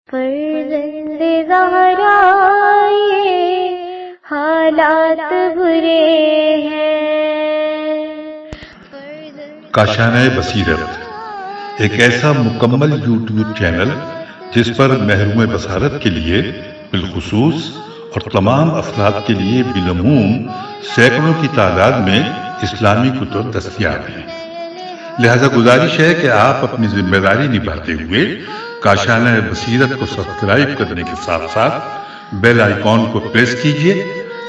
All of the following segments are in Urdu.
فرزند زہرا یہ حالات برے ہیں۔ کاشانہ بصیرت ایک ایسا مکمل یوٹیوب چینل جس پر محروم بصارت کے لیے بالخصوص اور تمام افراد کے لیے بالعموم سینکڑوں کی تعداد میں اسلامی کتب دستیاب ہیں۔ لہذا گزارش ہے کہ آپ اپنی ذمہ داری نبھاتے ہوئے کاشانہ بصیرت کو سبسکرائب کرنے کے ساتھ ساتھ بیل آئیکن کو پریس کیجیے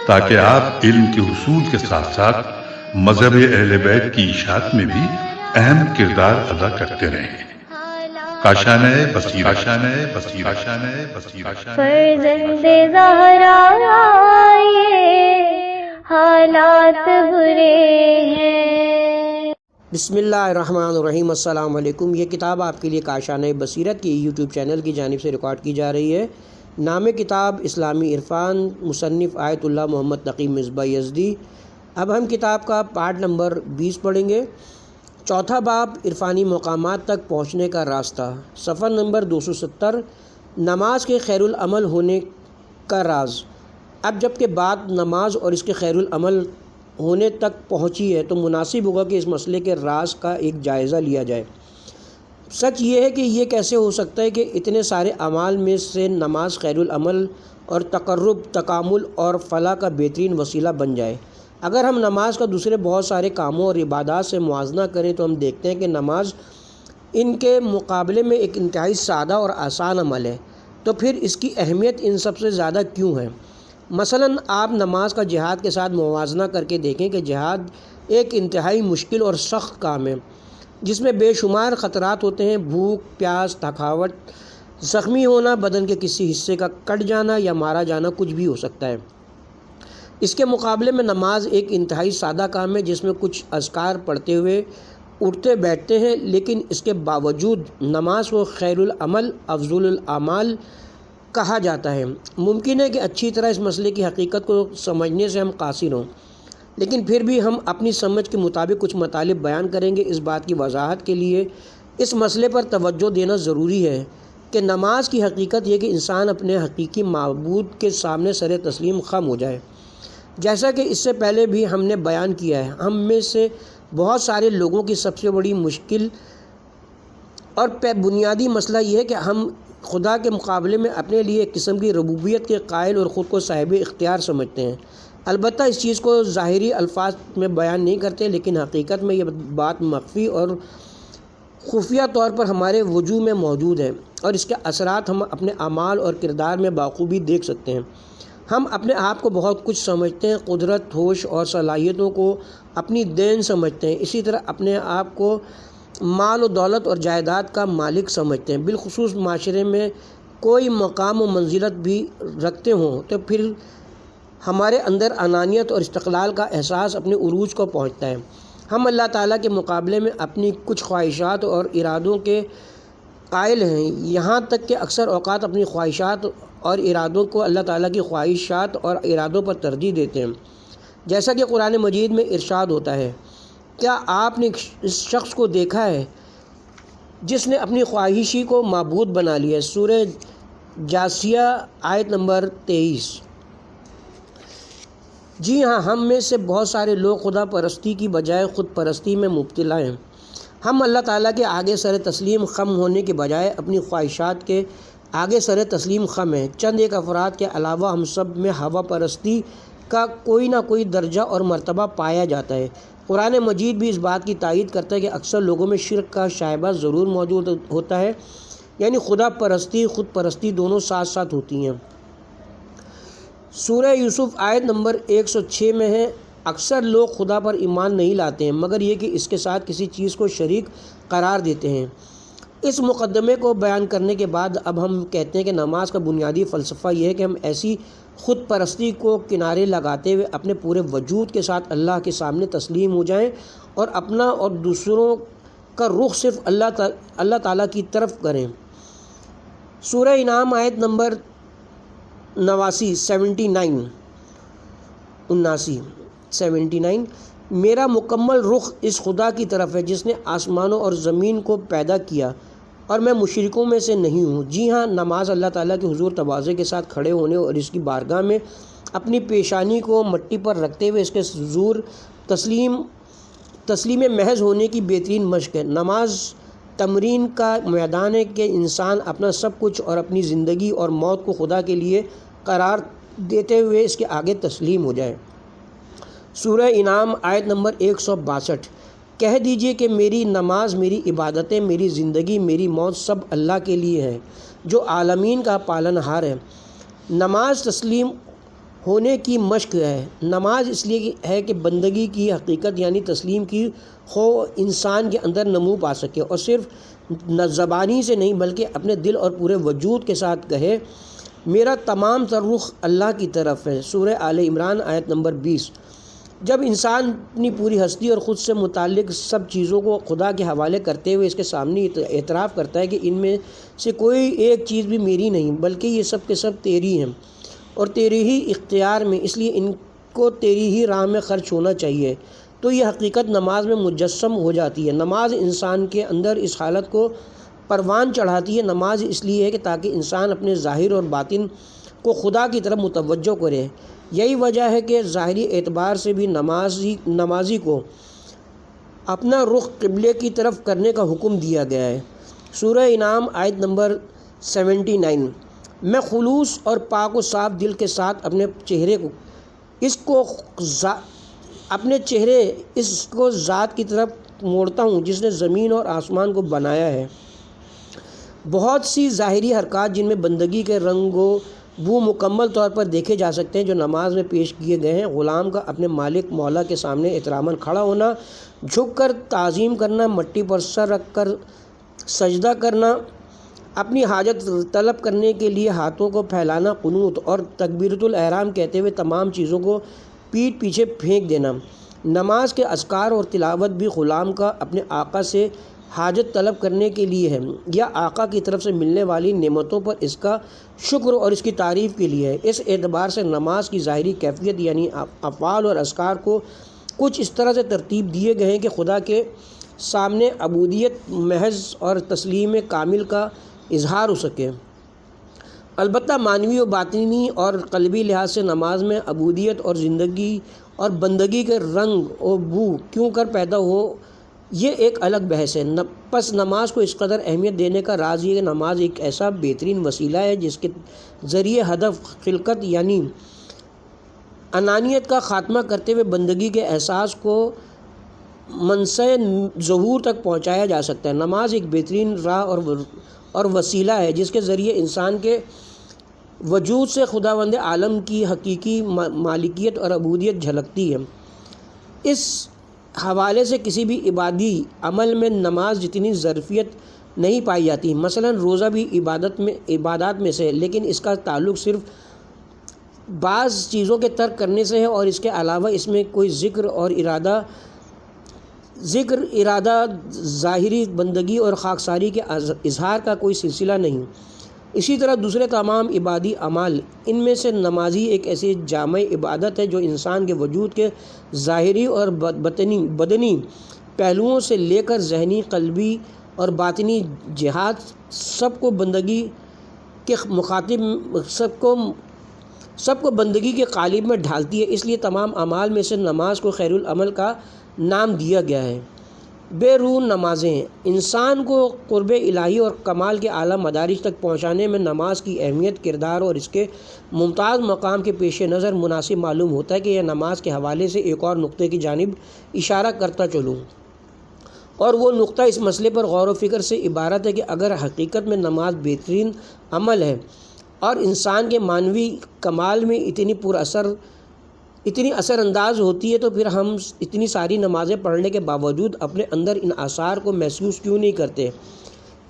تاکہ آپ علم کے حصول کے ساتھ ساتھ مذہب اہل بیت کی اشاعت میں بھی اہم کردار ادا کرتے رہیں۔ کاشانہ بصیرت۔ فرزند زہرا یہ حالات برے ہیں۔ بسم اللہ الرحمن الرحیم۔ السلام علیکم۔ یہ کتاب آپ کے لیے کاشانہ بصیرت کی یوٹیوب چینل کی جانب سے ریکارڈ کی جا رہی ہے۔ نام کتاب اسلامی عرفان، مصنف آیت اللہ محمد تقی مصباح یزدی۔ اب ہم کتاب کا پارٹ نمبر 20 پڑھیں گے۔ چوتھا باب عرفانی مقامات تک پہنچنے کا راستہ، صفحہ نمبر 270، نماز کے خیر العمل ہونے کا راز۔ اب جب کہ بات نماز اور اس کے خیر العمل ہونے تک پہنچی ہے تو مناسب ہوگا کہ اس مسئلے کے راز کا ایک جائزہ لیا جائے۔ سچ یہ ہے کہ یہ کیسے ہو سکتا ہے کہ اتنے سارے اعمال میں سے نماز خیر العمل اور تقرب، تکامل اور فلاح کا بہترین وسیلہ بن جائے۔ اگر ہم نماز کا دوسرے بہت سارے کاموں اور عبادات سے موازنہ کریں تو ہم دیکھتے ہیں کہ نماز ان کے مقابلے میں ایک انتہائی سادہ اور آسان عمل ہے، تو پھر اس کی اہمیت ان سب سے زیادہ کیوں ہے؟ مثلاً آپ نماز کا جہاد کے ساتھ موازنہ کر کے دیکھیں کہ جہاد ایک انتہائی مشکل اور سخت کام ہے جس میں بے شمار خطرات ہوتے ہیں، بھوک، پیاس، تھکاوٹ، زخمی ہونا، بدن کے کسی حصے کا کٹ جانا یا مارا جانا کچھ بھی ہو سکتا ہے۔ اس کے مقابلے میں نماز ایک انتہائی سادہ کام ہے جس میں کچھ اذکار پڑھتے ہوئے اٹھتے بیٹھتے ہیں، لیکن اس کے باوجود نماز کو خیر العمل، افضل الاعمال کہا جاتا ہے۔ ممکن ہے کہ اچھی طرح اس مسئلے کی حقیقت کو سمجھنے سے ہم قاصر ہوں، لیکن پھر بھی ہم اپنی سمجھ کے مطابق کچھ مطالب بیان کریں گے۔ اس بات کی وضاحت کے لیے اس مسئلے پر توجہ دینا ضروری ہے کہ نماز کی حقیقت یہ کہ انسان اپنے حقیقی معبود کے سامنے سر تسلیم خم ہو جائے۔ جیسا کہ اس سے پہلے بھی ہم نے بیان کیا ہے، ہم میں سے بہت سارے لوگوں کی سب سے بڑی مشکل اور بنیادی مسئلہ یہ ہے کہ ہم خدا کے مقابلے میں اپنے لیے ایک قسم کی ربوبیت کے قائل اور خود کو صاحب اختیار سمجھتے ہیں۔ البتہ اس چیز کو ظاہری الفاظ میں بیان نہیں کرتے، لیکن حقیقت میں یہ بات مخفی اور خفیہ طور پر ہمارے وجود میں موجود ہے، اور اس کے اثرات ہم اپنے اعمال اور کردار میں بخوبی دیکھ سکتے ہیں۔ ہم اپنے آپ کو بہت کچھ سمجھتے ہیں، قدرت، ہوش اور صلاحیتوں کو اپنی دین سمجھتے ہیں، اسی طرح اپنے آپ کو مال و دولت اور جائیداد کا مالک سمجھتے ہیں، بالخصوص معاشرے میں کوئی مقام و منزلت بھی رکھتے ہوں تو پھر ہمارے اندر انانیت اور استقلال کا احساس اپنے عروج کو پہنچتا ہے۔ ہم اللہ تعالیٰ کے مقابلے میں اپنی کچھ خواہشات اور ارادوں کے قائل ہیں، یہاں تک کہ اکثر اوقات اپنی خواہشات اور ارادوں کو اللہ تعالیٰ کی خواہشات اور ارادوں پر ترجیح دیتے ہیں، جیسا کہ قرآن مجید میں ارشاد ہوتا ہے۔ کیا آپ نے اس شخص کو دیکھا ہے جس نے اپنی خواہشی کو معبود بنا لیا ہے؟ سورہ جاثیہ آیت نمبر 23۔ جی ہاں، ہم میں سے بہت سارے لوگ خدا پرستی کی بجائے خود پرستی میں مبتلا ہیں۔ ہم اللہ تعالیٰ کے آگے سر تسلیم خم ہونے کے بجائے اپنی خواہشات کے آگے سر تسلیم خم ہیں۔ چند ایک افراد کے علاوہ ہم سب میں ہوا پرستی کا کوئی نہ کوئی درجہ اور مرتبہ پایا جاتا ہے۔ قرآن مجید بھی اس بات کی تائید کرتا ہے کہ اکثر لوگوں میں شرک کا شائبہ ضرور موجود ہوتا ہے، یعنی خدا پرستی، خود پرستی دونوں ساتھ ساتھ ہوتی ہیں۔ سورہ یوسف آیت نمبر 106 میں ہے، اکثر لوگ خدا پر ایمان نہیں لاتے ہیں مگر یہ کہ اس کے ساتھ کسی چیز کو شریک قرار دیتے ہیں۔ اس مقدمے کو بیان کرنے کے بعد اب ہم کہتے ہیں کہ نماز کا بنیادی فلسفہ یہ ہے کہ ہم ایسی خود پرستی کو کنارے لگاتے ہوئے اپنے پورے وجود کے ساتھ اللہ کے سامنے تسلیم ہو جائیں اور اپنا اور دوسروں کا رخ صرف اللہ تعالیٰ کی طرف کریں۔ سورہ انعام آیت نمبر 79 میرا مکمل رخ اس خدا کی طرف ہے جس نے آسمانوں اور زمین کو پیدا کیا اور میں مشرکوں میں سے نہیں ہوں۔ جی ہاں، نماز اللہ تعالیٰ کے حضور تواضع کے ساتھ کھڑے ہونے اور اس کی بارگاہ میں اپنی پیشانی کو مٹی پر رکھتے ہوئے اس کے حضور تسلیم محض ہونے کی بہترین مشق ہے۔ نماز تمرین کا میدان ہے کہ انسان اپنا سب کچھ اور اپنی زندگی اور موت کو خدا کے لیے قرار دیتے ہوئے اس کے آگے تسلیم ہو جائے۔ سورہ انعام آیت نمبر 162۔ کہہ دیجئے کہ میری نماز، میری عبادتیں، میری زندگی، میری موت سب اللہ کے لیے ہے جو عالمین کا پالنہار ہے۔ نماز تسلیم ہونے کی مشق ہے۔ نماز اس لیے ہے کہ بندگی کی حقیقت یعنی تسلیم کی خو انسان کے اندر نمو پا سکے اور صرف زبانی سے نہیں بلکہ اپنے دل اور پورے وجود کے ساتھ کہے میرا تمام تر رخ اللہ کی طرف ہے۔ سورہ آل عمران آیت نمبر 20۔ جب انسان اپنی پوری ہستی اور خود سے متعلق سب چیزوں کو خدا کے حوالے کرتے ہوئے اس کے سامنے اعتراف کرتا ہے کہ ان میں سے کوئی ایک چیز بھی میری نہیں بلکہ یہ سب کے سب تیری ہیں اور تیری ہی اختیار میں، اس لیے ان کو تیری ہی راہ میں خرچ ہونا چاہیے، تو یہ حقیقت نماز میں مجسم ہو جاتی ہے۔ نماز انسان کے اندر اس حالت کو پروان چڑھاتی ہے۔ نماز اس لیے ہے کہ تاکہ انسان اپنے ظاہر اور باطن کو خدا کی طرف متوجہ کرے۔ یہی وجہ ہے کہ ظاہری اعتبار سے بھی نمازی کو اپنا رخ قبلے کی طرف کرنے کا حکم دیا گیا ہے۔ سورہ انعام آیت نمبر 79۔ میں خلوص اور پاک و صاف دل کے ساتھ اپنے چہرے اس کو ذات کی طرف موڑتا ہوں جس نے زمین اور آسمان کو بنایا ہے۔ بہت سی ظاہری حرکات جن میں بندگی کے رنگ و بو مکمل طور پر دیکھے جا سکتے ہیں جو نماز میں پیش کیے گئے ہیں۔ غلام کا اپنے مالک مولا کے سامنے احتراماً کھڑا ہونا، جھک کر تعظیم کرنا، مٹی پر سر رکھ کر سجدہ کرنا، اپنی حاجت طلب کرنے کے لیے ہاتھوں کو پھیلانا، قنوت اور تکبیرۃ الاحرام کہتے ہوئے تمام چیزوں کو پیٹھ پیچھے پھینک دینا۔ نماز کے اذکار اور تلاوت بھی غلام کا اپنے آقا سے حاجت طلب کرنے کے لیے ہے یا آقا کی طرف سے ملنے والی نعمتوں پر اس کا شکر اور اس کی تعریف کے لیے ہے۔ اس اعتبار سے نماز کی ظاہری کیفیت یعنی افعال اور اذکار کو کچھ اس طرح سے ترتیب دیے گئے ہیں کہ خدا کے سامنے عبودیت محض اور تسلیم کامل کا اظہار ہو سکے۔ البتہ معنوی و باطنی اور قلبی لحاظ سے نماز میں عبودیت اور زندگی اور بندگی کے رنگ و بو کیوں کر پیدا ہو یہ ایک الگ بحث ہے۔ پس نماز کو اس قدر اہمیت دینے کا راز یہ کہ نماز ایک ایسا بہترین وسیلہ ہے جس کے ذریعے ہدف خلقت یعنی انانیت کا خاتمہ کرتے ہوئے بندگی کے احساس کو منصع ظہور تک پہنچایا جا سکتا ہے۔ نماز ایک بہترین راہ اور وسیلہ ہے جس کے ذریعے انسان کے وجود سے خداوند عالم کی حقیقی مالکیت اور عبودیت جھلکتی ہے۔ اس حوالے سے کسی بھی عبادی عمل میں نماز جتنی ظرفیت نہیں پائی جاتی۔ مثلا روزہ بھی عبادات میں سے ہے لیکن اس کا تعلق صرف بعض چیزوں کے ترک کرنے سے ہے اور اس کے علاوہ اس میں کوئی ذکر ارادہ ظاہری بندگی اور خاکساری کے اظہار کا کوئی سلسلہ نہیں۔ اسی طرح دوسرے تمام عبادی اعمال ان میں سے نمازی ایک ایسی جامع عبادت ہے جو انسان کے وجود کے ظاہری اور بدنی پہلوؤں سے لے کر ذہنی، قلبی اور باطنی جہات سب کو بندگی کے قالب میں ڈھالتی ہے۔ اس لیے تمام اعمال میں سے نماز کو خیر العمل کا نام دیا گیا ہے۔ بے روح نمازیں انسان کو قرب الہی اور کمال کے اعلیٰ مدارج تک پہنچانے میں نماز کی اہمیت، کردار اور اس کے ممتاز مقام کے پیش نظر مناسب معلوم ہوتا ہے کہ یہ نماز کے حوالے سے ایک اور نقطے کی جانب اشارہ کرتا چلوں، اور وہ نقطہ اس مسئلے پر غور و فکر سے عبارت ہے کہ اگر حقیقت میں نماز بہترین عمل ہے اور انسان کے معنوی کمال میں اتنی اثر انداز ہوتی ہے تو پھر ہم اتنی ساری نمازیں پڑھنے کے باوجود اپنے اندر ان آثار کو محسوس کیوں نہیں کرتے؟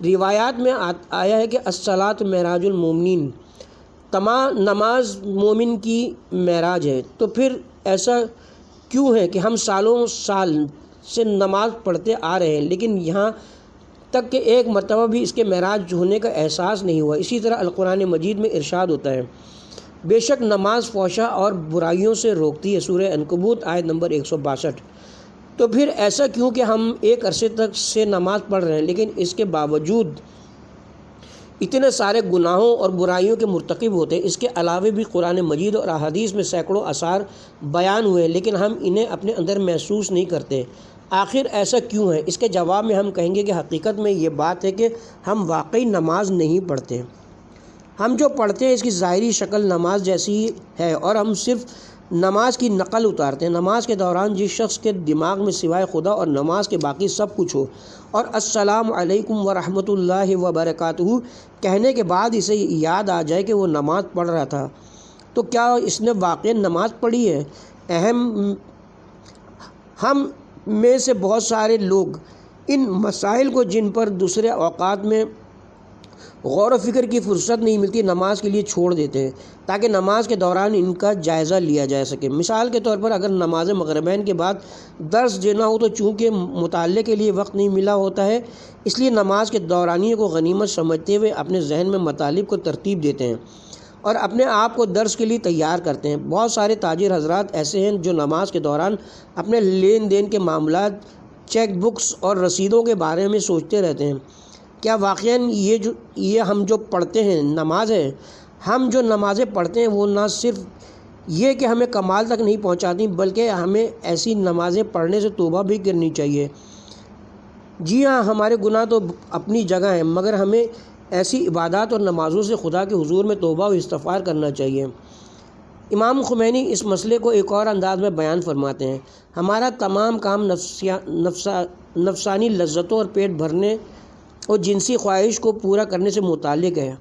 روایات میں آیا ہے کہ الصلاۃ معراج المومنین، نماز مومن کی معراج ہے۔ تو پھر ایسا کیوں ہے کہ ہم سالوں سال سے نماز پڑھتے آ رہے ہیں لیکن یہاں تک کہ ایک مرتبہ بھی اس کے معراج ہونے کا احساس نہیں ہوا؟ اسی طرح القرآن مجید میں ارشاد ہوتا ہے بے شک نماز فحشا اور برائیوں سے روکتی ہے، سورہ عنکبوت آیت نمبر 162۔ تو پھر ایسا کیوں کہ ہم ایک عرصے تک سے نماز پڑھ رہے ہیں لیکن اس کے باوجود اتنے سارے گناہوں اور برائیوں کے مرتکب ہوتے ہیں۔ اس کے علاوہ بھی قرآن مجید اور احادیث میں سینکڑوں آثار بیان ہوئے ہیں، لیکن ہم انہیں اپنے اندر محسوس نہیں کرتے۔ آخر ایسا کیوں ہے؟ اس کے جواب میں ہم کہیں گے کہ حقیقت میں یہ بات ہے کہ ہم واقعی نماز نہیں پڑھتے۔ ہم جو پڑھتے ہیں اس کی ظاہری شکل نماز جیسی ہے، اور ہم صرف نماز کی نقل اتارتے ہیں۔ نماز کے دوران جس شخص کے دماغ میں سوائے خدا اور نماز کے باقی سب کچھ ہو، اور السلام علیکم ورحمۃ اللہ وبرکاتہ کہنے کے بعد اسے یاد آ جائے کہ وہ نماز پڑھ رہا تھا، تو کیا اس نے واقعی نماز پڑھی ہے؟ ہم میں سے بہت سارے لوگ ان مسائل کو، جن پر دوسرے اوقات میں غور و فکر کی فرصت نہیں ملتی، نماز کے لیے چھوڑ دیتے ہیں تاکہ نماز کے دوران ان کا جائزہ لیا جا سکے۔ مثال کے طور پر اگر نماز مغربین کے بعد درس دینا ہو تو چونکہ مطالعے کے لیے وقت نہیں ملا ہوتا ہے، اس لیے نماز کے دورانیے کو غنیمت سمجھتے ہوئے اپنے ذہن میں مطالب کو ترتیب دیتے ہیں اور اپنے آپ کو درس کے لیے تیار کرتے ہیں۔ بہت سارے تاجر حضرات ایسے ہیں جو نماز کے دوران اپنے لین دین کے معاملات، چیک بکس اور رسیدوں کے بارے میں سوچتے رہتے ہیں۔ کیا واقعاً یہ ہم جو پڑھتے ہیں نماز ہے؟ ہم جو نمازیں پڑھتے ہیں وہ نہ صرف یہ کہ ہمیں کمال تک نہیں پہنچاتی، بلکہ ہمیں ایسی نمازیں پڑھنے سے توبہ بھی کرنی چاہیے۔ جی ہاں، ہمارے گناہ تو اپنی جگہ ہیں، مگر ہمیں ایسی عبادات اور نمازوں سے خدا کے حضور میں توبہ و استغفار کرنا چاہیے۔ امام خمینی اس مسئلے کو ایک اور انداز میں بیان فرماتے ہیں: ہمارا تمام کام نفسانی لذتوں اور پیٹ بھرنے اور جنسی خواہش کو پورا کرنے سے متعلق ہے۔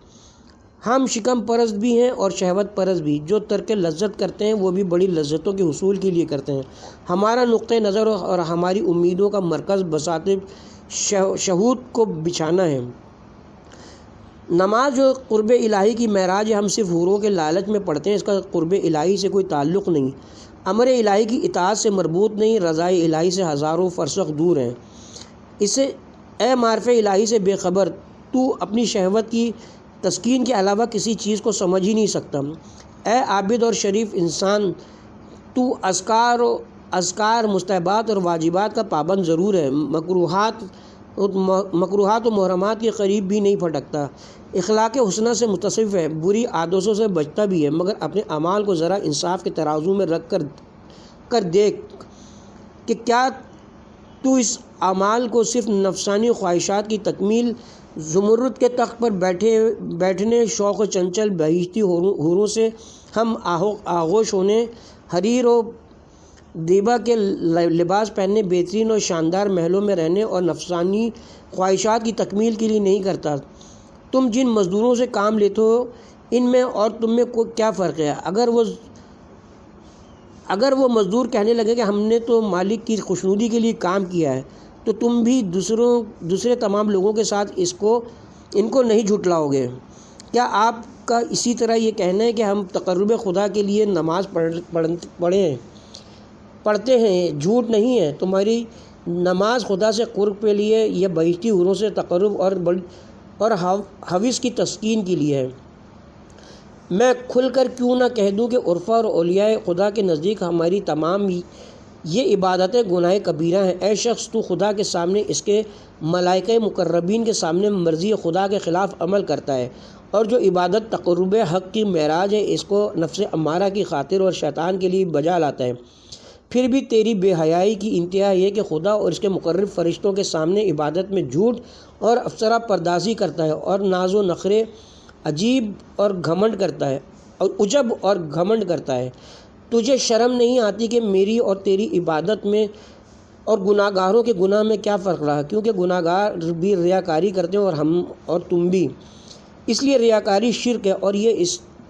ہم شکم پرست بھی ہیں اور شہوت پرست بھی۔ جو ترک لذت کرتے ہیں وہ بھی بڑی لذتوں کے حصول کے لیے کرتے ہیں۔ ہمارا نقطہ نظر اور ہماری امیدوں کا مرکز بساط شہود کو بچھانا ہے۔ نماز جو قرب الہی کی معراج ہے، ہم صرف حوروں کے لالچ میں پڑھتے ہیں، اس کا قرب الہی سے کوئی تعلق نہیں، امر الہی کی اطاعت سے مربوط نہیں، رضائے الہی سے ہزاروں فرسخ دور ہیں۔ اسے اے معرفت الہی سے بے خبر، تو اپنی شہوت کی تسکین کے علاوہ کسی چیز کو سمجھ ہی نہیں سکتا۔ اے عابد اور شریف انسان، تو اذکار، مستحبات اور واجبات کا پابند ضرور ہے، مکروہات و محرمات کے قریب بھی نہیں پھٹکتا، اخلاق حسنہ سے متصف ہے، بری عادتوں سے بچتا بھی ہے، مگر اپنے اعمال کو ذرا انصاف کے ترازو میں رکھ کر دیکھ کہ کیا تو اس اعمال کو صرف نفسانی خواہشات کی تکمیل، زمرد کے تخت پر بیٹھنے، شوق و چنچل بہشتی حوروں سے ہم آغوش ہونے، حریر و دیبا کے لباس پہننے، بہترین اور شاندار محلوں میں رہنے اور نفسانی خواہشات کی تکمیل کے لیے نہیں کرتا؟ تم جن مزدوروں سے کام لیتے ہو ان میں اور تم میں کیا فرق ہے؟ اگر وہ مزدور کہنے لگے کہ ہم نے تو مالک کی خوشنودی کے لیے کام کیا ہے، تو تم بھی دوسرے تمام لوگوں کے ساتھ ان کو نہیں جھٹلاؤ گے۔ کیا آپ کا اسی طرح یہ کہنا ہے کہ ہم تقرب خدا کے لیے نماز پڑھتے ہیں؟ جھوٹ نہیں ہے۔ تمہاری نماز خدا سے قرب کے لیے یا بہشتی حوروں سے تقرب اور حوث کی تسکین کے لیے ہے؟ میں کھل کر کیوں نہ کہہ دوں کہ عرفہ اور اولیاء خدا کے نزدیک ہماری تمام یہ عبادتیں گناہ کبیرہ ہیں۔ اے شخص، تو خدا کے سامنے، اس کے ملائکہ مقربین کے سامنے مرضی خدا کے خلاف عمل کرتا ہے، اور جو عبادت تقرب حق کی معراج ہے اس کو نفس امارہ کی خاطر اور شیطان کے لیے بجا لاتا ہے۔ پھر بھی تیری بے حیائی کی انتہا یہ کہ خدا اور اس کے مقرب فرشتوں کے سامنے عبادت میں جھوٹ اور افسرہ پردازی کرتا ہے، اور ناز و نخرے عجب اور گھمنڈ کرتا ہے۔ تجھے شرم نہیں آتی کہ میری اور تیری عبادت میں اور گناہ گاروں کے گناہ میں کیا فرق رہا؟ کیونکہ گناہ گار بھی ریاکاری کرتے ہیں اور ہم اور تم بھی۔ اس لیے ریاکاری شرک ہے، اور یہ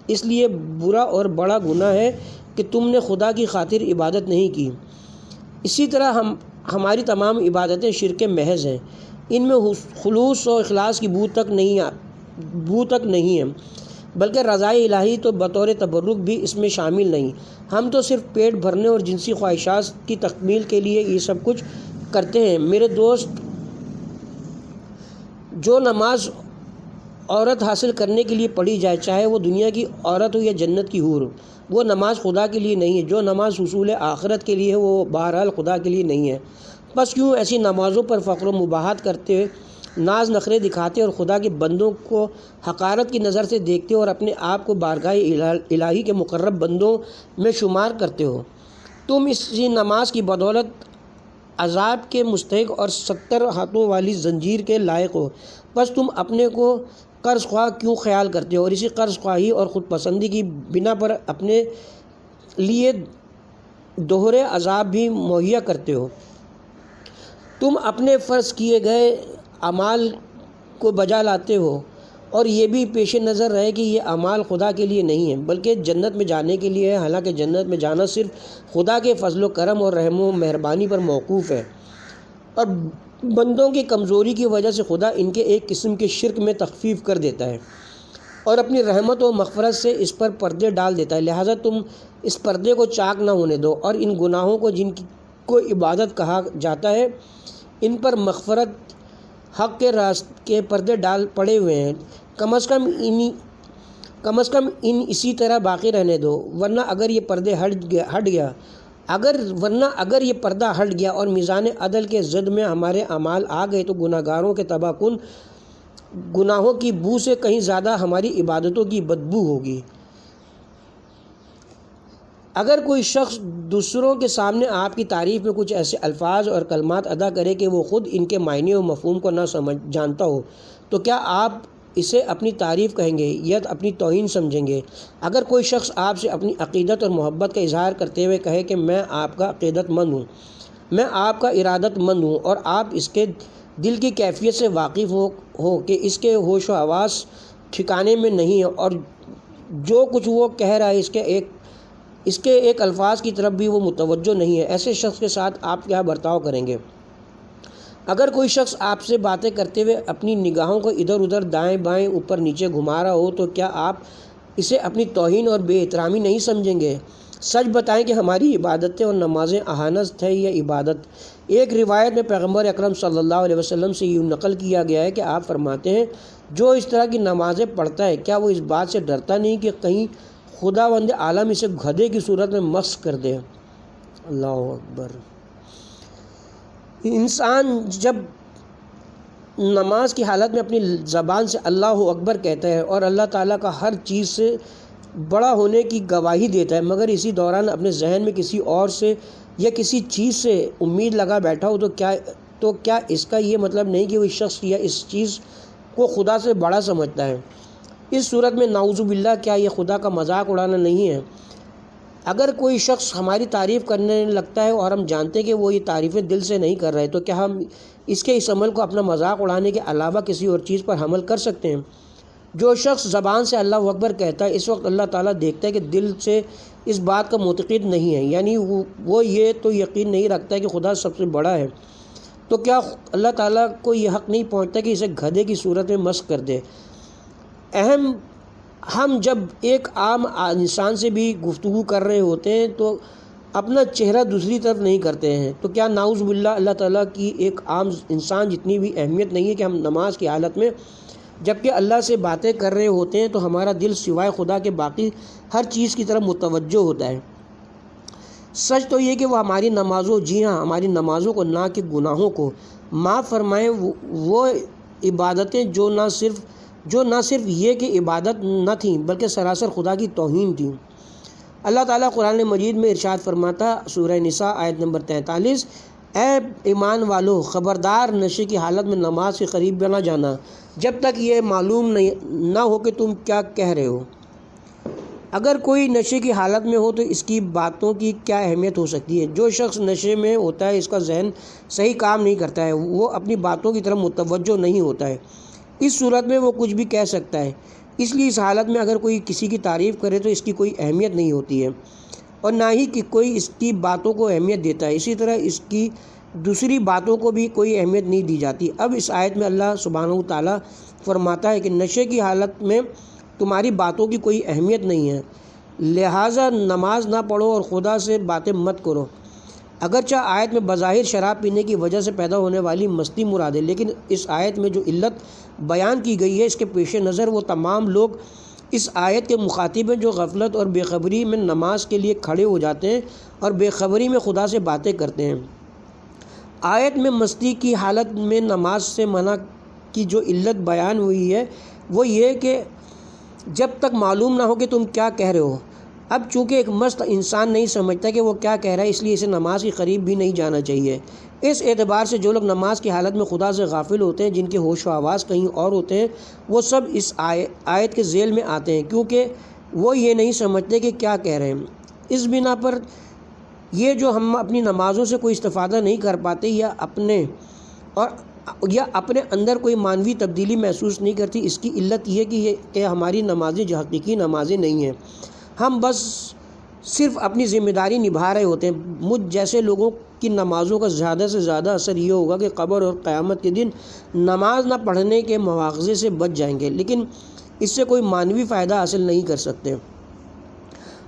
اس لیے برا اور بڑا گناہ ہے کہ تم نے خدا کی خاطر عبادت نہیں کی۔ اسی طرح ہماری تمام عبادتیں شرک محض ہیں، ان میں خلوص و اخلاص کی بو تک نہیں ہے، بلکہ رضائے الہی تو بطور تبرک بھی اس میں شامل نہیں۔ ہم تو صرف پیٹ بھرنے اور جنسی خواہشات کی تکمیل کے لیے یہ سب کچھ کرتے ہیں۔ میرے دوست، جو نماز عورت حاصل کرنے کے لیے پڑھی جائے، چاہے وہ دنیا کی عورت ہو یا جنت کی حور، وہ نماز خدا کے لیے نہیں ہے۔ جو نماز حصول آخرت کے لیے ہے وہ بہرحال خدا کے لیے نہیں ہے۔ بس کیوں ایسی نمازوں پر فخر و مباحت کرتے ناز نخرے دکھاتے اور خدا کے بندوں کو حقارت کی نظر سے دیکھتے اور اپنے آپ کو بارگاہ الہی کے مقرب بندوں میں شمار کرتے ہو۔ تم اسی نماز کی بدولت عذاب کے مستحق اور 70 ہاتھوں والی زنجیر کے لائق ہو، پس تم اپنے کو قرض خواہ کیوں خیال کرتے ہو اور اسی قرض خواہی اور خود پسندی کی بنا پر اپنے لیے دوہرے عذاب بھی مہیا کرتے ہو۔ تم اپنے فرض کیے گئے اعمال کو بجا لاتے ہو اور یہ بھی پیش نظر رہے کہ یہ اعمال خدا کے لیے نہیں ہیں بلکہ جنت میں جانے کے لیے ہے، حالانکہ جنت میں جانا صرف خدا کے فضل و کرم اور رحم و مہربانی پر موقوف ہے، اور بندوں کی کمزوری کی وجہ سے خدا ان کے ایک قسم کے شرک میں تخفیف کر دیتا ہے اور اپنی رحمت و مغفرت سے اس پر پردے ڈال دیتا ہے۔ لہٰذا تم اس پردے کو چاک نہ ہونے دو اور ان گناہوں کو جن کو عبادت کہا جاتا ہے ان پر مغفرت حق کے راست کے پردے ڈال پڑے ہوئے ہیں، کم از کم اسی طرح باقی رہنے دو، ورنہ اگر یہ پردہ ہٹ گیا اور میزان عدل کے زد میں ہمارے اعمال آ گئے تو گناہ گاروں کے تباہ کن گناہوں کی بو سے کہیں زیادہ ہماری عبادتوں کی بدبو ہوگی۔ اگر کوئی شخص دوسروں کے سامنے آپ کی تعریف میں کچھ ایسے الفاظ اور کلمات ادا کرے کہ وہ خود ان کے معنی و مفہوم کو نہ جانتا ہو تو کیا آپ اسے اپنی تعریف کہیں گے یا اپنی توہین سمجھیں گے؟ اگر کوئی شخص آپ سے اپنی عقیدت اور محبت کا اظہار کرتے ہوئے کہے کہ میں آپ کا عقیدت مند ہوں، میں آپ کا ارادت مند ہوں، اور آپ اس کے دل کی کیفیت سے واقف ہو کہ اس کے ہوش و حواس ٹھکانے میں نہیں ہے اور جو کچھ وہ کہہ رہا ہے اس کے ایک الفاظ کی طرف بھی وہ متوجہ نہیں ہے، ایسے شخص کے ساتھ آپ کیا برتاؤ کریں گے؟ اگر کوئی شخص آپ سے باتیں کرتے ہوئے اپنی نگاہوں کو ادھر ادھر دائیں بائیں اوپر نیچے گھما رہا ہو تو کیا آپ اسے اپنی توہین اور بے احترامی نہیں سمجھیں گے؟ سچ بتائیں کہ ہماری عبادتیں اور نمازیں اہانت ہے یا عبادت؟ ایک روایت میں پیغمبر اکرم صلی اللہ علیہ وسلم سے یوں نقل کیا گیا ہے کہ آپ فرماتے ہیں جو اس طرح کی نمازیں پڑھتا ہے کیا وہ اس بات سے ڈرتا نہیں کہ کہیں خداوند عالم اسے گدھے کی صورت میں مسخ کر دے؟ اللہ اکبر۔ انسان جب نماز کی حالت میں اپنی زبان سے اللہ اکبر کہتا ہے اور اللہ تعالیٰ کا ہر چیز سے بڑا ہونے کی گواہی دیتا ہے، مگر اسی دوران اپنے ذہن میں کسی اور سے یا کسی چیز سے امید لگا بیٹھا ہو تو کیا اس کا یہ مطلب نہیں کہ وہ شخص یا اس چیز کو خدا سے بڑا سمجھتا ہے؟ اس صورت میں نعوذ باللہ کیا یہ خدا کا مذاق اڑانا نہیں ہے؟ اگر کوئی شخص ہماری تعریف کرنے لگتا ہے اور ہم جانتے ہیں کہ وہ یہ تعریفیں دل سے نہیں کر رہے تو کیا ہم اس عمل کو اپنا مذاق اڑانے کے علاوہ کسی اور چیز پر حمل کر سکتے ہیں؟ جو شخص زبان سے اللہ اکبر کہتا ہے اس وقت اللہ تعالیٰ دیکھتا ہے کہ دل سے اس بات کا معتقد نہیں ہے، یعنی وہ یہ تو یقین نہیں رکھتا ہے کہ خدا سب سے بڑا ہے، تو کیا اللہ تعالیٰ کو یہ حق نہیں پہنچتا کہ اسے گدھے کی صورت میں مسخ کر دے؟ ہم جب ایک عام انسان سے بھی گفتگو کر رہے ہوتے ہیں تو اپنا چہرہ دوسری طرف نہیں کرتے ہیں، تو کیا نعوذ باللہ اللہ تعالیٰ کی ایک عام انسان جتنی بھی اہمیت نہیں ہے کہ ہم نماز کی حالت میں جبکہ اللہ سے باتیں کر رہے ہوتے ہیں تو ہمارا دل سوائے خدا کے باقی ہر چیز کی طرف متوجہ ہوتا ہے؟ سچ تو یہ کہ وہ ہماری ہماری نمازوں کو نہ کہ گناہوں کو معاف فرمائیں، وہ عبادتیں جو نہ صرف یہ کہ عبادت نہ تھیں بلکہ سراسر خدا کی توہین تھیں۔ اللہ تعالیٰ قرآن مجید میں ارشاد فرماتا سورہ نساء آیت نمبر 43، اے ایمان والو خبردار نشے کی حالت میں نماز کے قریب نہ جانا جب تک یہ معلوم نہ ہو کہ تم کیا کہہ رہے ہو۔ اگر کوئی نشے کی حالت میں ہو تو اس کی باتوں کی کیا اہمیت ہو سکتی ہے؟ جو شخص نشے میں ہوتا ہے اس کا ذہن صحیح کام نہیں کرتا ہے، وہ اپنی باتوں کی طرف متوجہ نہیں ہوتا ہے، اس صورت میں وہ کچھ بھی کہہ سکتا ہے، اس لیے اس حالت میں اگر کوئی کسی کی تعریف کرے تو اس کی کوئی اہمیت نہیں ہوتی ہے اور نہ ہی کہ کوئی اس کی باتوں کو اہمیت دیتا ہے، اسی طرح اس کی دوسری باتوں کو بھی کوئی اہمیت نہیں دی جاتی۔ اب اس آیت میں اللہ سبحانہ و تعالیٰ فرماتا ہے کہ نشے کی حالت میں تمہاری باتوں کی کوئی اہمیت نہیں ہے، لہٰذا نماز نہ پڑھو اور خدا سے باتیں مت کرو۔ اگرچہ آیت میں بظاہر شراب پینے کی وجہ سے پیدا ہونے والی مستی مراد ہے، لیکن اس آیت میں جو علت بیان کی گئی ہے اس کے پیش نظر وہ تمام لوگ اس آیت کے مخاطب ہیں جو غفلت اور بے خبری میں نماز کے لیے کھڑے ہو جاتے ہیں اور بے خبری میں خدا سے باتیں کرتے ہیں۔ آیت میں مستی کی حالت میں نماز سے منع کی جو علت بیان ہوئی ہے وہ یہ کہ جب تک معلوم نہ ہو کہ تم کیا کہہ رہے ہو. اب چونکہ ایک مست انسان نہیں سمجھتا کہ وہ کیا کہہ رہا ہے، اس لیے اسے نماز کے قریب بھی نہیں جانا چاہیے. اس اعتبار سے جو لوگ نماز کی حالت میں خدا سے غافل ہوتے ہیں، جن کے ہوش و حواس کہیں اور ہوتے ہیں، وہ سب اس آیت کے ذیل میں آتے ہیں، کیونکہ وہ یہ نہیں سمجھتے کہ کیا کہہ رہے ہیں. اس بنا پر یہ جو ہم اپنی نمازوں سے کوئی استفادہ نہیں کر پاتے یا اپنے اندر کوئی معنوی تبدیلی محسوس نہیں کرتی، اس کی علت یہ کہ ہماری نمازیں جو حقیقی نمازیں نہیں ہیں. ہم بس صرف اپنی ذمہ داری نبھا رہے ہوتے ہیں. مجھ جیسے لوگوں کی نمازوں کا زیادہ سے زیادہ اثر یہ ہوگا کہ قبر اور قیامت کے دن نماز نہ پڑھنے کے مواخذے سے بچ جائیں گے، لیکن اس سے کوئی معنوی فائدہ حاصل نہیں کر سکتے.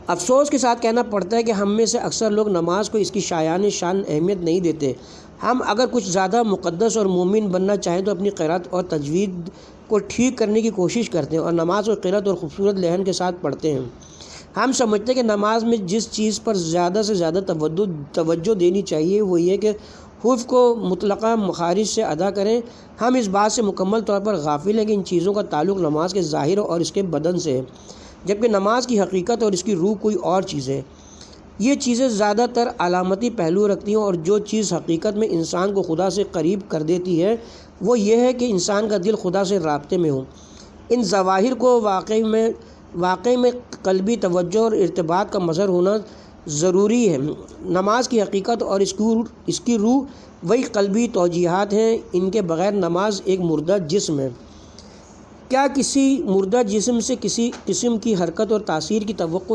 افسوس کے ساتھ کہنا پڑتا ہے کہ ہم میں سے اکثر لوگ نماز کو اس کی شایان شان اہمیت نہیں دیتے. ہم اگر کچھ زیادہ مقدس اور مومن بننا چاہیں تو اپنی قرأت اور تجوید کو ٹھیک کرنے کی کوشش کرتے ہیں اور نماز اور قرأت اور خوبصورت لحن کے ساتھ پڑھتے ہیں. ہم سمجھتے ہیں کہ نماز میں جس چیز پر زیادہ سے زیادہ توجہ دینی چاہیے وہ یہ کہ حروف کو مطلقہ مخارج سے ادا کریں. ہم اس بات سے مکمل طور پر غافل ہیں کہ ان چیزوں کا تعلق نماز کے ظاہر اور اس کے بدن سے ہے، جبکہ نماز کی حقیقت اور اس کی روح کوئی اور چیز ہے. یہ چیزیں زیادہ تر علامتی پہلو رکھتی ہیں، اور جو چیز حقیقت میں انسان کو خدا سے قریب کر دیتی ہے وہ یہ ہے کہ انسان کا دل خدا سے رابطے میں ہو. ان ظواہر کو واقعی میں قلبی توجہ اور ارتباط کا مظہر ہونا ضروری ہے. نماز کی حقیقت اور اس کی روح وہی قلبی توجیہات ہیں. ان کے بغیر نماز ایک مردہ جسم ہے. کیا کسی مردہ جسم سے کسی قسم کی حرکت اور تاثیر کی توقع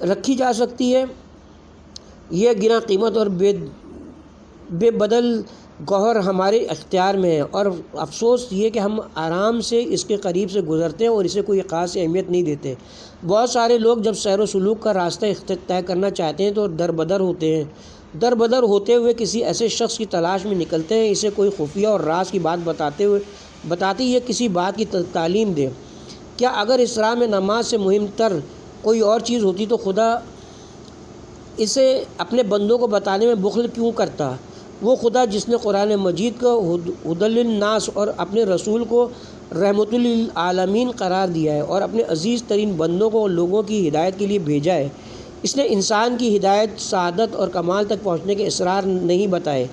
رکھی جا سکتی ہے؟ یہ گراں قیمت اور بے بدل گوہر ہمارے اختیار میں ہے، اور افسوس یہ کہ ہم آرام سے اس کے قریب سے گزرتے ہیں اور اسے کوئی خاص اہمیت نہیں دیتے. بہت سارے لوگ جب سیر و سلوک کا راستہ طے کرنا چاہتے ہیں تو دربدر ہوتے ہوئے کسی ایسے شخص کی تلاش میں نکلتے ہیں. اسے کوئی خفیہ اور راز کی بات بتاتے یہ کسی بات کی تعلیم دے. کیا اگر اس راہ میں نماز سے مہم تر کوئی اور چیز ہوتی تو خدا اسے اپنے بندوں کو بتانے میں بخل کیوں کرتا؟ وہ خدا جس نے قرآن مجید کو ہدی للناس اور اپنے رسول کو رحمت للعالمین قرار دیا ہے اور اپنے عزیز ترین بندوں کو لوگوں کی ہدایت کے لیے بھیجا ہے، اس نے انسان کی ہدایت، سعادت اور کمال تک پہنچنے کے اسرار نہیں بتائے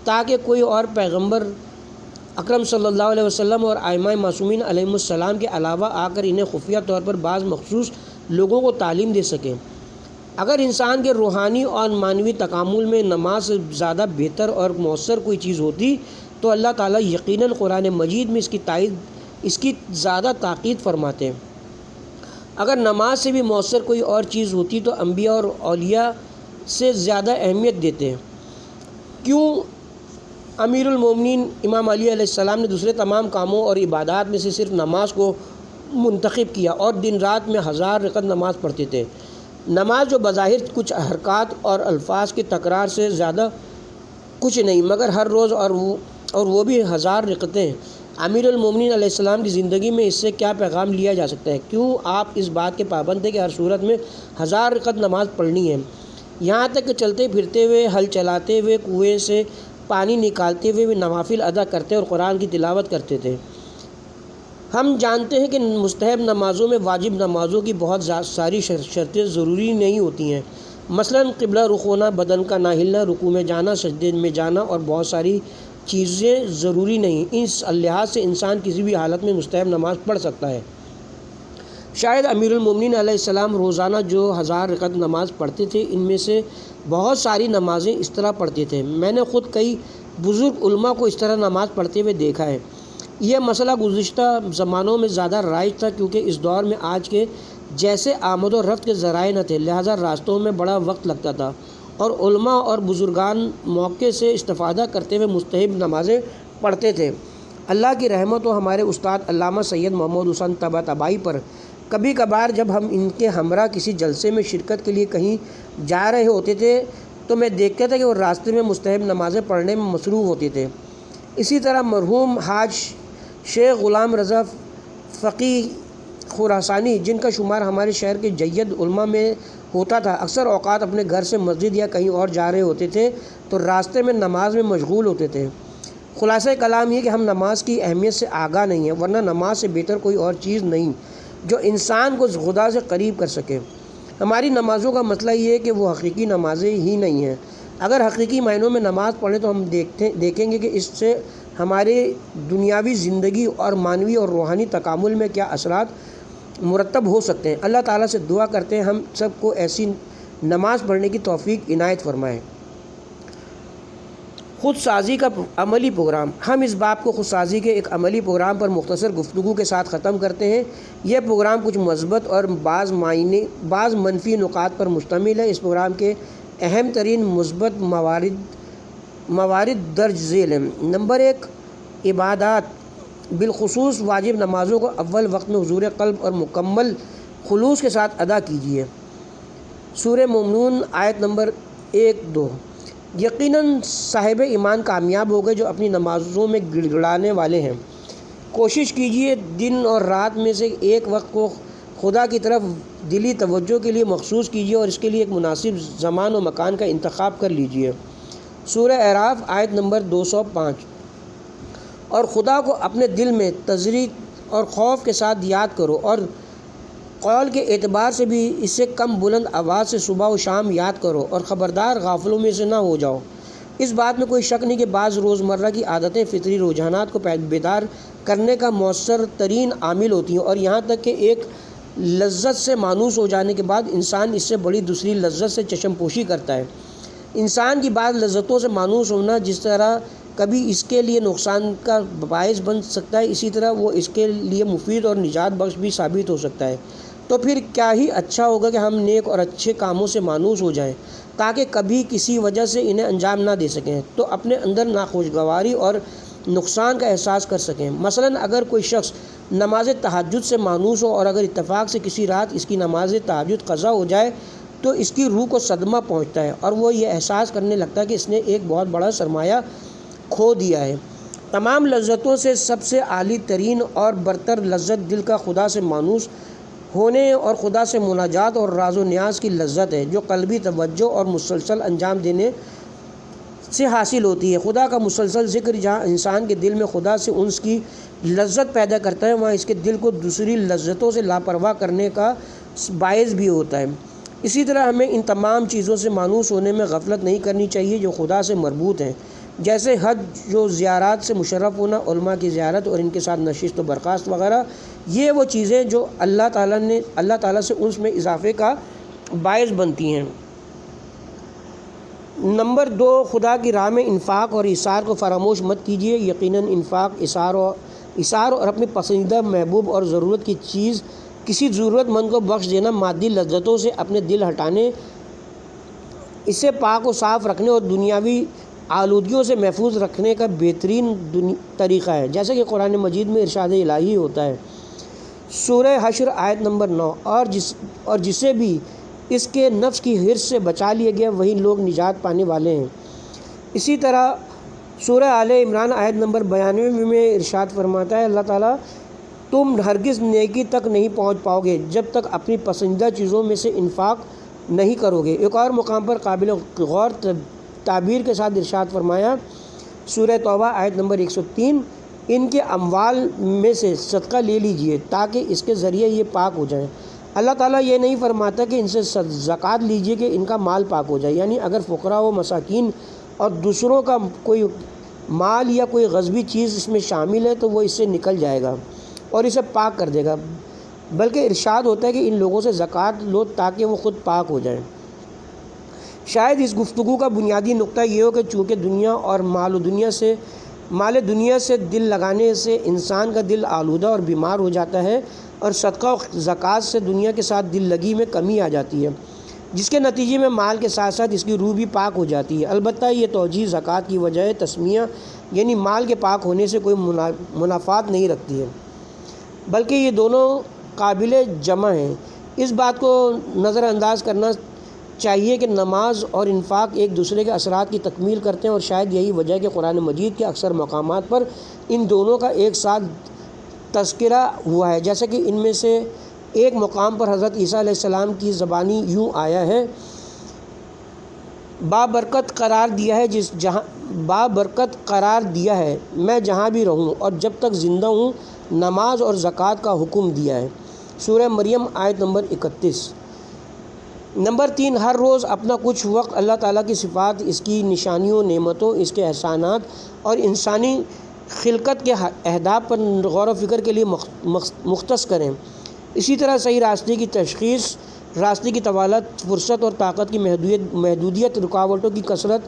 تاکہ کوئی اور پیغمبر اکرم صلی اللہ علیہ وسلم اور ائمہ معصومین علیہم السلام کے علاوہ آ کر انہیں خفیہ طور پر بعض مخصوص لوگوں کو تعلیم دے سکیں. اگر انسان کے روحانی اور معنوی تکامل میں نماز سے زیادہ بہتر اور مؤثر کوئی چیز ہوتی تو اللہ تعالیٰ یقیناً قرآن مجید میں اس کی زیادہ تاکید فرماتے ہیں. اگر نماز سے بھی مؤثر کوئی اور چیز ہوتی تو انبیاء اور اولیاء سے زیادہ اہمیت دیتے ہیں. کیوں امیر المومنین امام علی علیہ السلام نے دوسرے تمام کاموں اور عبادات میں سے صرف نماز کو منتخب کیا اور دن رات میں 1000 رکعت نماز پڑھتے تھے؟ نماز جو بظاہر کچھ حرکات اور الفاظ کی تکرار سے زیادہ کچھ نہیں، مگر ہر روز اور وہ بھی 1000 رکعتیں. امیر المومنین علیہ السلام کی زندگی میں اس سے کیا پیغام لیا جا سکتا ہے؟ کیوں آپ اس بات کے پابند ہیں کہ ہر صورت میں 1000 رکعت نماز پڑھنی ہے، یہاں تک کہ چلتے پھرتے ہوئے، ہل چلاتے ہوئے، کنویں سے پانی نکالتے ہوئے بھی نوافل ادا کرتے اور قرآن کی تلاوت کرتے تھے. ہم جانتے ہیں کہ مستحب نمازوں میں واجب نمازوں کی بہت ساری شرطیں ضروری نہیں ہوتی ہیں، مثلا قبلہ رخ ہونا، بدن کا نہ ہلنا، رکوع میں جانا، سجدے میں جانا اور بہت ساری چیزیں ضروری نہیں. اس لحاظ سے انسان کسی بھی حالت میں مستحب نماز پڑھ سکتا ہے. شاید امیر المومنین علیہ السلام روزانہ جو 1000 رکعت نماز پڑھتے تھے ان میں سے بہت ساری نمازیں اس طرح پڑھتے تھے. میں نے خود کئی بزرگ علماء کو اس طرح نماز پڑھتے ہوئے دیکھا ہے. یہ مسئلہ گزشتہ زمانوں میں زیادہ رائج تھا کیونکہ اس دور میں آج کے جیسے آمد و رفت کے ذرائع نہ تھے، لہٰذا راستوں میں بڑا وقت لگتا تھا اور علماء اور بزرگان موقع سے استفادہ کرتے ہوئے مستحب نمازیں پڑھتے تھے. اللہ کی رحمت و ہمارے استاد علامہ سید محمد حسین طباطبائی پر کبھی کبھار جب ہم ان کے ہمراہ کسی جلسے میں شرکت کے لیے کہیں جا رہے ہوتے تھے تو میں دیکھتا تھا کہ وہ راستے میں مستحب نمازیں پڑھنے میں مصروف ہوتے تھے. اسی طرح مرحوم حاج شیخ غلام رضا فقیہ خراسانی، جن کا شمار ہمارے شہر کے جید علماء میں ہوتا تھا، اکثر اوقات اپنے گھر سے مسجد یا کہیں اور جا رہے ہوتے تھے تو راستے میں نماز میں مشغول ہوتے تھے. خلاصہ کلام یہ کہ ہم نماز کی اہمیت سے آگاہ نہیں ہیں، ورنہ نماز سے بہتر کوئی اور چیز نہیں جو انسان کو خدا سے قریب کر سکے۔ ہماری نمازوں کا مسئلہ یہ ہے کہ وہ حقیقی نمازیں ہی نہیں ہیں۔ اگر حقیقی معنوں میں نماز پڑھیں تو ہم دیکھیں گے کہ اس سے ہمارے دنیاوی زندگی اور معنوی اور روحانی تکامل میں کیا اثرات مرتب ہو سکتے ہیں۔ اللہ تعالیٰ سے دعا کرتے ہیں ہم سب کو ایسی نماز پڑھنے کی توفیق عنایت فرمائے۔ خود سازی کا عملی پروگرام۔ ہم اس باب کو خود سازی کے ایک عملی پروگرام پر مختصر گفتگو کے ساتھ ختم کرتے ہیں۔ یہ پروگرام کچھ مثبت اور بعض منفی نکات پر مشتمل ہے۔ اس پروگرام کے اہم ترین مثبت موارد درج ذیل ہیں۔ نمبر 1، عبادات، بالخصوص واجب نمازوں کو اول وقت میں حضور قلب اور مکمل خلوص کے ساتھ ادا کیجیے۔ سورہ مومنون آیت نمبر 1-2۔ یقیناً صاحب ایمان کامیاب ہو گئے جو اپنی نمازوں میں گڑ گڑانے والے ہیں۔ کوشش کیجیے دن اور رات میں سے ایک وقت کو خدا کی طرف دلی توجہ کے لیے مخصوص کیجیے اور اس کے لیے ایک مناسب زمان و مکان کا انتخاب کر لیجیے۔ سورہ اعراف آیت نمبر 205۔ اور خدا کو اپنے دل میں تذریع اور خوف کے ساتھ یاد کرو، اور قول کے اعتبار سے بھی اسے کم بلند آواز سے صبح و شام یاد کرو، اور خبردار غافلوں میں سے نہ ہو جاؤ۔ اس بات میں کوئی شک نہیں کہ بعض روزمرہ کی عادتیں فطری رجحانات کو بیدار کرنے کا مؤثر ترین عامل ہوتی ہیں، اور یہاں تک کہ ایک لذت سے مانوس ہو جانے کے بعد انسان اس سے بڑی دوسری لذت سے چشم پوشی کرتا ہے۔ انسان کی بعض لذتوں سے مانوس ہونا جس طرح کبھی اس کے لیے نقصان کا باعث بن سکتا ہے، اسی طرح وہ اس کے لیے مفید اور نجات بخش بھی ثابت ہو سکتا ہے۔ تو پھر کیا ہی اچھا ہوگا کہ ہم نیک اور اچھے کاموں سے مانوس ہو جائیں تاکہ کبھی کسی وجہ سے انہیں انجام نہ دے سکیں تو اپنے اندر ناخوشگواری اور نقصان کا احساس کر سکیں۔ مثلاً اگر کوئی شخص نماز تہجد سے مانوس ہو اور اگر اتفاق سے کسی رات اس کی نماز تہجد قضا ہو جائے تو اس کی روح کو صدمہ پہنچتا ہے اور وہ یہ احساس کرنے لگتا ہے کہ اس نے ایک بہت بڑا سرمایہ کھو دیا ہے۔ تمام لذتوں سے سب سے اعلیٰ ترین اور برتر لذت دل کا خدا سے مانوس ہونے اور خدا سے مناجات اور راز و نیاز کی لذت ہے، جو قلبی توجہ اور مسلسل انجام دینے سے حاصل ہوتی ہے۔ خدا کا مسلسل ذکر جہاں انسان کے دل میں خدا سے انس کی لذت پیدا کرتا ہے، وہاں اس کے دل کو دوسری لذتوں سے لاپرواہ کرنے کا باعث بھی ہوتا ہے۔ اسی طرح ہمیں ان تمام چیزوں سے مانوس ہونے میں غفلت نہیں کرنی چاہیے جو خدا سے مربوط ہیں، جیسے حج، جو زیارات سے مشرف ہونا، علماء کی زیارت اور ان کے ساتھ نشست و برخاست وغیرہ۔ یہ وہ چیزیں جو اللہ تعالیٰ سے انس میں اضافے کا باعث بنتی ہیں۔ نمبر 2، خدا کی راہ میں انفاق اور ایثار کو فراموش مت کیجیے۔ یقیناً انفاق، ایثار اور اپنے پسندیدہ محبوب اور ضرورت کی چیز کسی ضرورت مند کو بخش دینا مادی لذتوں سے اپنے دل ہٹانے، اسے پاک و صاف رکھنے اور دنیاوی آلودگیوں سے محفوظ رکھنے کا بہترین طریقہ ہے، جیسا کہ قرآن مجید میں ارشاد الہی ہوتا ہے۔ سورہ حشر آیت نمبر 9۔ اور جسے بھی اس کے نفس کی حرص سے بچا لیا گیا وہی لوگ نجات پانے والے ہیں۔ اسی طرح سورہ آل عمران آیت نمبر 92 میں ارشاد فرماتا ہے اللہ تعالیٰ، تم ہرگز نیکی تک نہیں پہنچ پاؤ گے جب تک اپنی پسندیدہ چیزوں میں سے انفاق نہیں کرو گے۔ ایک اور مقام پر قابل غور تعبیر کے ساتھ ارشاد فرمایا، سورہ توبہ آیت نمبر 103، ان کے اموال میں سے صدقہ لے لیجئے تاکہ اس کے ذریعے یہ پاک ہو جائیں۔ اللہ تعالیٰ یہ نہیں فرماتا کہ ان سے زکوٰۃ لیجئے کہ ان کا مال پاک ہو جائے، یعنی اگر فقراء و مساکین اور دوسروں کا کوئی مال یا کوئی غصبی چیز اس میں شامل ہے تو وہ اس سے نکل جائے گا اور اسے پاک کر دے گا، بلکہ ارشاد ہوتا ہے کہ ان لوگوں سے زکوٰۃ لو تاکہ وہ خود پاک ہو جائیں۔ شاید اس گفتگو کا بنیادی نقطہ یہ ہو کہ چونکہ دنیا اور مال دنیا سے دل لگانے سے انسان کا دل آلودہ اور بیمار ہو جاتا ہے اور صدقہ و زکوٰۃ سے دنیا کے ساتھ دل لگی میں کمی آ جاتی ہے، جس کے نتیجے میں مال کے ساتھ ساتھ اس کی روح بھی پاک ہو جاتی ہے۔ البتہ یہ توجیہ زکوٰۃ کی وجہ تسمیہ یعنی مال کے پاک ہونے سے کوئی منافات نہیں رکھتی ہے، بلکہ یہ دونوں قابل جمع ہیں۔ اس بات کو نظر انداز کرنا چاہیے کہ نماز اور انفاق ایک دوسرے کے اثرات کی تکمیل کرتے ہیں، اور شاید یہی وجہ ہے کہ قرآن مجید کے اکثر مقامات پر ان دونوں کا ایک ساتھ تذکرہ ہوا ہے، جیسا کہ ان میں سے ایک مقام پر حضرت عیسیٰ علیہ السلام کی زبانی یوں آیا ہے، بابرکت قرار دیا ہے بابرکت قرار دیا ہے، میں جہاں بھی رہوں اور جب تک زندہ ہوں نماز اور زکوٰۃ کا حکم دیا ہے۔ سورہ مریم آیت نمبر 31۔ نمبر 3، ہر روز اپنا کچھ وقت اللہ تعالیٰ کی صفات، اس کی نشانیوں، نعمتوں، اس کے احسانات اور انسانی خلقت کے اہداف پر غور و فکر کے لیے مختص کریں۔ اسی طرح صحیح راستے کی تشخیص، راستے کی طوالت، فرصت اور طاقت کی محدودیت، رکاوٹوں کی کثرت،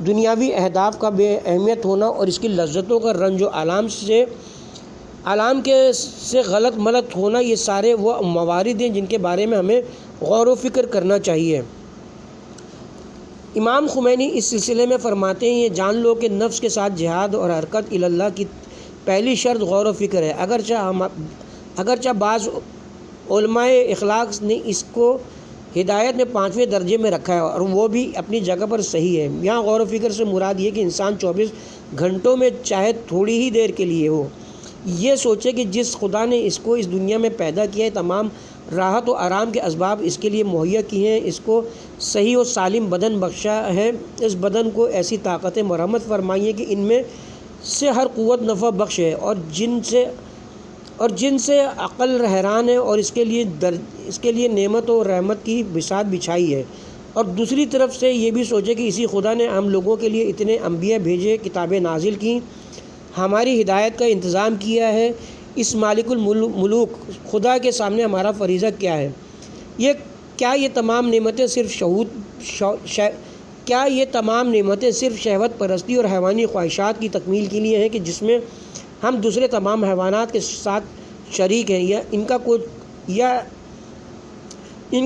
دنیاوی اہداف کا بے اہمیت ہونا اور اس کی لذتوں کا رنج و آلام سے غلط ملت ہونا، یہ سارے وہ موارد ہیں جن کے بارے میں ہمیں غور و فکر کرنا چاہیے۔ امام خمینی اس سلسلے میں فرماتے ہیں، یہ جان لو کہ نفس کے ساتھ جہاد اور حرکت الی اللہ کی پہلی شرط غور و فکر ہے۔ اگرچہ بعض علماء اخلاق نے اس کو ہدایت میں 5ویں درجے میں رکھا ہے اور وہ بھی اپنی جگہ پر صحیح ہے۔ یہاں غور و فکر سے مراد یہ کہ انسان 24 گھنٹوں میں چاہے تھوڑی ہی دیر کے لیے ہو یہ سوچے کہ جس خدا نے اس کو اس دنیا میں پیدا کیا ہے، تمام راحت و آرام کے اسباب اس کے لیے مہیا کیے ہیں، اس کو صحیح و سالم بدن بخشا ہے، اس بدن کو ایسی طاقت مرمت فرمائی ہے کہ ان میں سے ہر قوت نفع بخش ہے اور جن سے عقل حیران ہے، اور اس کے لیے نعمت و رحمت کی بساط بچھائی ہے۔ اور دوسری طرف سے یہ بھی سوچے کہ اسی خدا نے ہم لوگوں کے لیے اتنے انبیاء بھیجے، کتابیں نازل کیں، ہماری ہدایت کا انتظام کیا ہے۔ اس مالک الملوک خدا کے سامنے ہمارا فریضہ کیا ہے؟ کیا یہ تمام نعمتیں صرف شہوت پرستی اور حیوانی خواہشات کی تکمیل کے لیے ہیں کہ جس میں ہم دوسرے تمام حیوانات کے ساتھ شریک ہیں، یا ان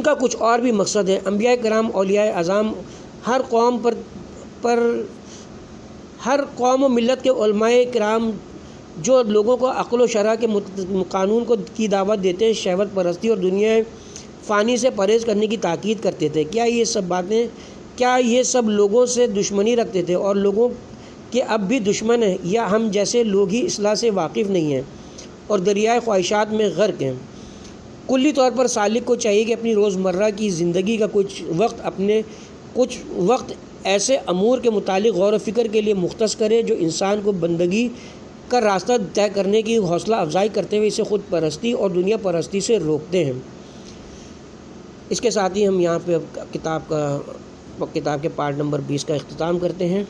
کا کچھ اور بھی مقصد ہے؟ انبیاء کرام، اولیاء اعظام، ہر قوم و ملت کے علماء کرام جو لوگوں کو عقل و شرع کے قانون کی دعوت دیتے ہیں، شہوت پرستی اور دنیا فانی سے پرہیز کرنے کی تاکید کرتے تھے، کیا یہ سب لوگوں سے دشمنی رکھتے تھے اور لوگوں کے اب بھی دشمن ہیں، یا ہم جیسے لوگ ہی اصلاح سے واقف نہیں ہیں اور دریائے خواہشات میں غرق ہیں؟ کلی طور پر سالک کو چاہیے کہ اپنی روزمرہ کی زندگی کا کچھ وقت ایسے امور کے متعلق غور و فکر کے لیے مختص کرے جو انسان کو بندگی کا راستہ طے کرنے کی حوصلہ افزائی کرتے ہوئے اسے خود پرستی اور دنیا پرستی سے روکتے ہیں۔ اس کے ساتھ ہی ہم یہاں پہ کتاب کے پارٹ نمبر 20 کا اختتام کرتے ہیں۔